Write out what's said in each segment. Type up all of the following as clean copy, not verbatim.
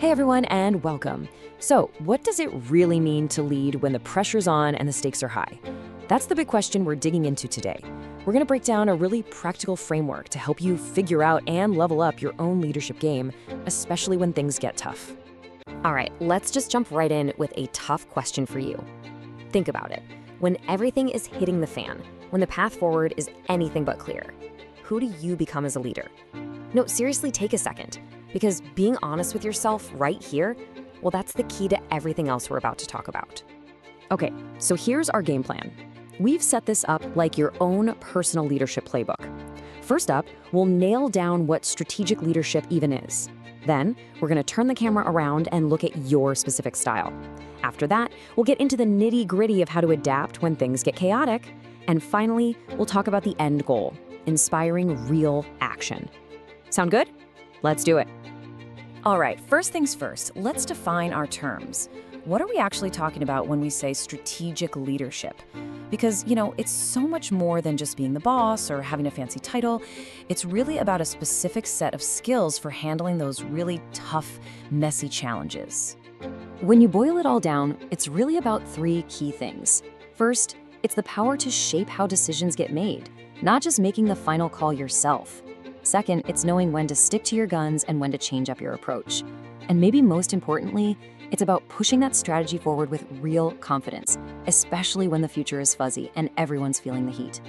Hey everyone, and welcome. So, what does it really mean to lead when the pressure's on and the stakes are high? That's the big question we're digging into today. We're going to break down a really practical framework to help you figure out and level up your own leadership game, especially when things get tough. All right, let's just jump right in with a tough question for you. Think about it. When everything is hitting the fan, when the path forward is anything but clear, who do you become as a leader? No, seriously, take a second. Because being honest with yourself right here, well, that's the key to everything else we're about to talk about. Okay, so here's our game plan. We've set this up like your own personal leadership playbook. First up, we'll nail down what strategic leadership even is. Then, we're going to turn the camera around and look at your specific style. After that, we'll get into the nitty-gritty of how to adapt when things get chaotic. And finally, we'll talk about the end goal, inspiring real action. Sound good? Let's do it. All right, first things first, let's define our terms. What are we actually talking about when we say strategic leadership? Because, it's so much more than just being the boss or having a fancy title. It's really about a specific set of skills for handling those really tough, messy challenges. When you boil it all down, it's really about three key things. First, it's the power to shape how decisions get made, not just making the final call yourself. Second, it's knowing when to stick to your guns and when to change up your approach. And maybe most importantly, it's about pushing that strategy forward with real confidence, especially when the future is fuzzy and everyone's feeling the heat.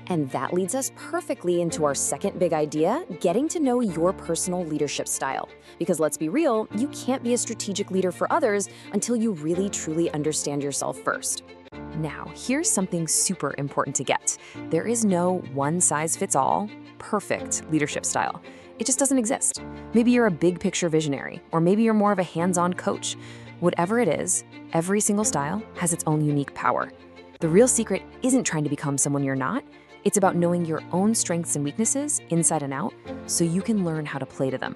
And that leads us perfectly into our second big idea, getting to know your personal leadership style. Because let's be real, you can't be a strategic leader for others until you really truly understand yourself first. Now, here's something super important to get. There is no one-size-fits-all perfect leadership style. It just doesn't exist. Maybe you're a big picture visionary, or maybe you're more of a hands-on coach. Whatever it is, every single style has its own unique power. The real secret isn't trying to become someone you're not. It's about knowing your own strengths and weaknesses inside and out so you can learn how to play to them.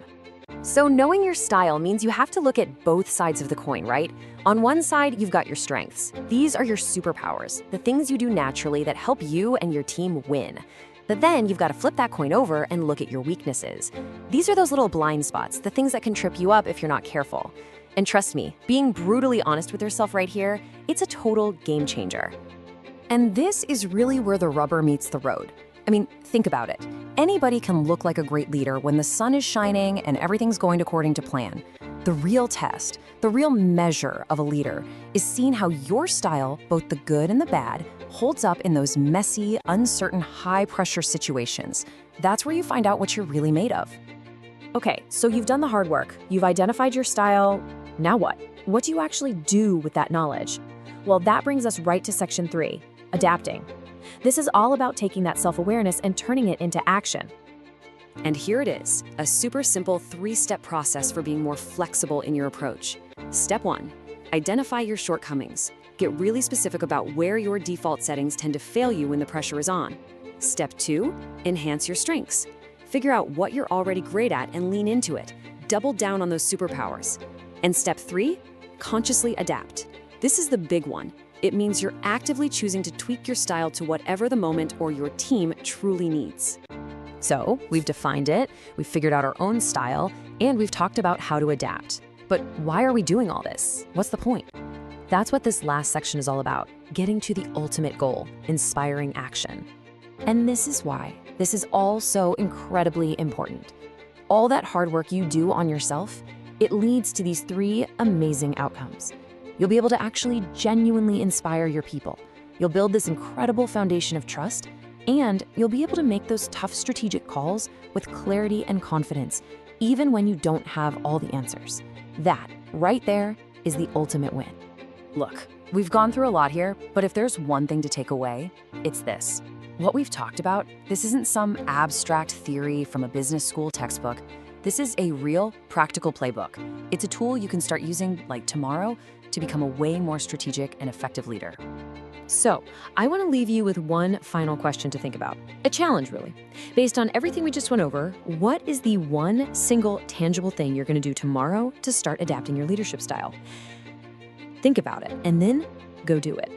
So knowing your style means you have to look at both sides of the coin, right? On one side, you've got your strengths. These are your superpowers, the things you do naturally that help you and your team win. But then you've got to flip that coin over and look at your weaknesses. These are those little blind spots, the things that can trip you up if you're not careful. And trust me, being brutally honest with yourself right here, it's a total game changer. And this is really where the rubber meets the road. I mean, think about it. Anybody can look like a great leader when the sun is shining and everything's going according to plan. The real test, the real measure of a leader is seeing how your style, both the good and the bad, holds up in those messy, uncertain, high-pressure situations. That's where you find out what you're really made of. Okay, so you've done the hard work. You've identified your style. Now what? What do you actually do with that knowledge? Well, that brings us right to section 3, adapting. This is all about taking that self-awareness and turning it into action. And here it is, a super simple 3-step process for being more flexible in your approach. Step 1, identify your shortcomings. Get really specific about where your default settings tend to fail you when the pressure is on. Step 2, enhance your strengths. Figure out what you're already great at and lean into it. Double down on those superpowers. And step 3, consciously adapt. This is the big one. It means you're actively choosing to tweak your style to whatever the moment or your team truly needs. So, we've defined it, we've figured out our own style, and we've talked about how to adapt. But why are we doing all this? What's the point? That's what this last section is all about, getting to the ultimate goal, inspiring action. And this is why this is all so incredibly important. All that hard work you do on yourself, it leads to these 3 amazing outcomes. You'll be able to actually genuinely inspire your people. You'll build this incredible foundation of trust, and you'll be able to make those tough strategic calls with clarity and confidence, even when you don't have all the answers. That, right there, is the ultimate win. Look, we've gone through a lot here, but if there's one thing to take away, it's this. What we've talked about, this isn't some abstract theory from a business school textbook. This is a real, practical playbook. It's a tool you can start using, like tomorrow, to become a way more strategic and effective leader. So, I want to leave you with one final question to think about. A challenge, really. Based on everything we just went over, what is the one single tangible thing you're going to do tomorrow to start adapting your leadership style? Think about it, and then go do it.